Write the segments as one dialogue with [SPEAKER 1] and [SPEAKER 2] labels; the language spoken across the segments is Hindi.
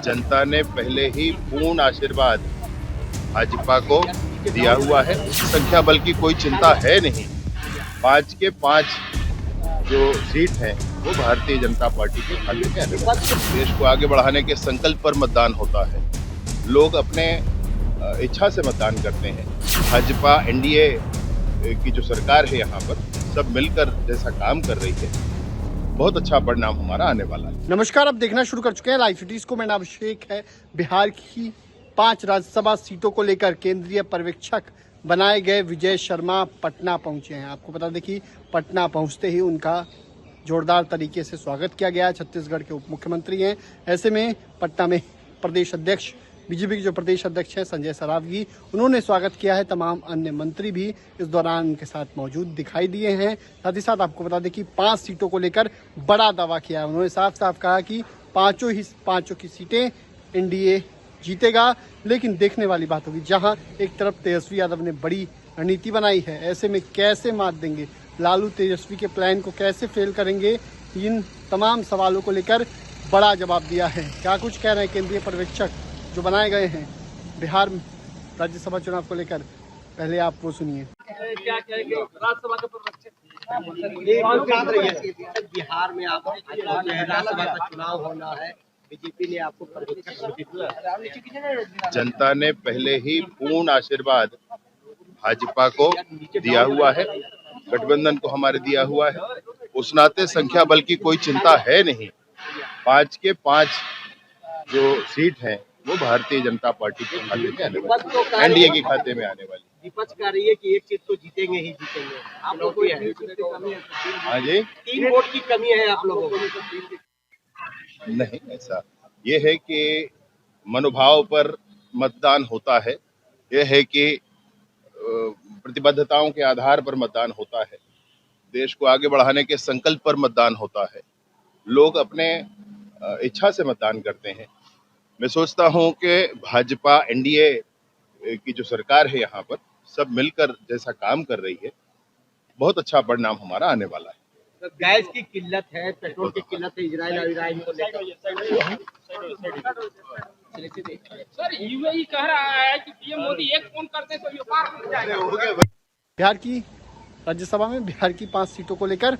[SPEAKER 1] जनता ने पहले ही पूर्ण आशीर्वाद भाजपा को दिया हुआ है। संख्या बल की कोई चिंता है नहीं। 5 के 5 जो सीट हैं वो भारतीय जनता पार्टी के खाते में आने वाली है। देश को आगे बढ़ाने के संकल्प पर मतदान होता है। लोग अपने इच्छा से मतदान करते हैं। भाजपा एनडीए की जो सरकार है यहाँ पर सब मिलकर जैसा काम कर रही है, बहुत अच्छा परिणाम हमारा आने वाला है।
[SPEAKER 2] नमस्कार, आप देखना शुरू कर चुके हैं लाइव सिटीज को। मेरा नाम अभिषेक है। बिहार की 5 राज्यसभा सीटों को लेकर केंद्रीय पर्यवेक्षक बनाए गए विजय शर्मा पटना पहुंचे हैं। आपको बता दें कि पटना पहुंचते ही उनका जोरदार तरीके से स्वागत किया गया। छत्तीसगढ़ के उप मुख्यमंत्री हैं। ऐसे में पटना में प्रदेश अध्यक्ष बीजेपी के जो प्रदेश अध्यक्ष हैं संजय सरावगी, उन्होंने स्वागत किया है। तमाम अन्य मंत्री भी इस दौरान उनके साथ मौजूद दिखाई दिए हैं। साथ ही साथ आपको बता दें कि 5 सीटों को लेकर बड़ा दावा किया है। उन्होंने साफ साफ कहा कि पांचों की सीटें एनडीए जीतेगा। लेकिन देखने वाली बात होगी, जहां एक तरफ तेजस्वी यादव ने बड़ी रणनीति बनाई है, ऐसे में कैसे मात देंगे, लालू तेजस्वी के प्लान को कैसे फेल करेंगे, इन तमाम सवालों को लेकर बड़ा जवाब दिया है। क्या कुछ कह रहे हैं केंद्रीय पर्यवेक्षक जो बनाए गए हैं बिहार राज्यसभा चुनाव को लेकर, पहले आप वो सुनिए।
[SPEAKER 3] क्या कहेंगे राज्यसभा के पर्यवेक्षक?
[SPEAKER 4] बिहार में आप राज्यसभा का चुनाव होना है, बीजेपी ने आपको पर्यवेक्षक।
[SPEAKER 1] जनता ने पहले ही पूर्ण आशीर्वाद भाजपा को दिया हुआ है, गठबंधन को हमारे दिया हुआ है। उस नाते संख्या बल की कोई चिंता है नहीं। 5 के 5 जो सीट हैं वो भारतीय जनता पार्टी के खाते में आने वाली है, एनडीए के खाते में आने वाली।
[SPEAKER 4] विपक्ष कह रही है कि एक सीट तो जीतेंगे ही जीतेंगे। आप लोगों को
[SPEAKER 1] हाँ जी,
[SPEAKER 4] 3 वोट की कमी है आप लोगों को।
[SPEAKER 1] नहीं, ऐसा ये है कि मनोभाव पर मतदान होता है। यह है कि प्रतिबद्धताओं के आधार पर मतदान होता है। देश को आगे बढ़ाने के संकल्प पर मतदान होता है। लोग अपने इच्छा से मतदान करते हैं। मैं सोचता हूं कि भाजपा एनडीए की जो सरकार है यहाँ पर सब मिलकर जैसा काम कर रही है, बहुत अच्छा परिणाम हमारा आने वाला है।
[SPEAKER 4] तो गैस की किल्लत है, पेट्रोल की किल्लत है, इजराइल को लेकर।
[SPEAKER 3] सर, यूएई कह रहा है कि पीएम मोदी एक फोन करते तो ये पार हो जाएगा।
[SPEAKER 2] बिहार की राज्यसभा में बिहार की 5 सीटों को लेकर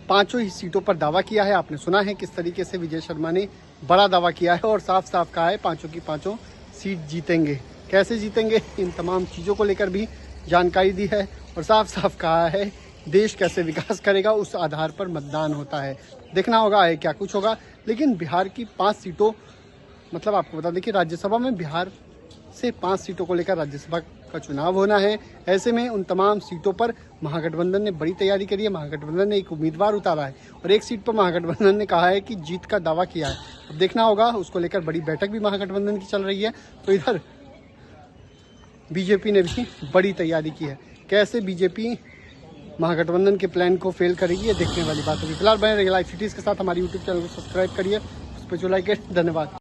[SPEAKER 2] 5 ही सीटों पर दावा किया है। आपने सुना है किस तरीके से विजय शर्मा ने बड़ा दावा किया है और साफ साफ कहा है 5 की 5 सीट जीतेंगे। कैसे जीतेंगे, इन तमाम चीज़ों को लेकर भी जानकारी दी है और साफ साफ कहा है देश कैसे विकास करेगा उस आधार पर मतदान होता है। देखना होगा है क्या कुछ होगा। लेकिन बिहार की 5 सीटों, मतलब आपको बता दें कि राज्यसभा में बिहार से 5 सीटों को लेकर राज्यसभा का चुनाव होना है। ऐसे में उन तमाम सीटों पर महागठबंधन ने बड़ी तैयारी करी है। महागठबंधन ने एक उम्मीदवार उतारा है और एक सीट पर महागठबंधन ने कहा है कि जीत का दावा किया है। अब देखना होगा, उसको लेकर बड़ी बैठक भी महागठबंधन की चल रही है। तो इधर बीजेपी ने भी बड़ी तैयारी की है। कैसे बीजेपी महागठबंधन के प्लान को फेल करेगी, ये देखने वाली बात होगी। फिलहाल बने रहिए लाइव सिटीज के साथ। हमारी यूट्यूब चैनल को सब्सक्राइब करिए, उस पर जो लाइक है। धन्यवाद।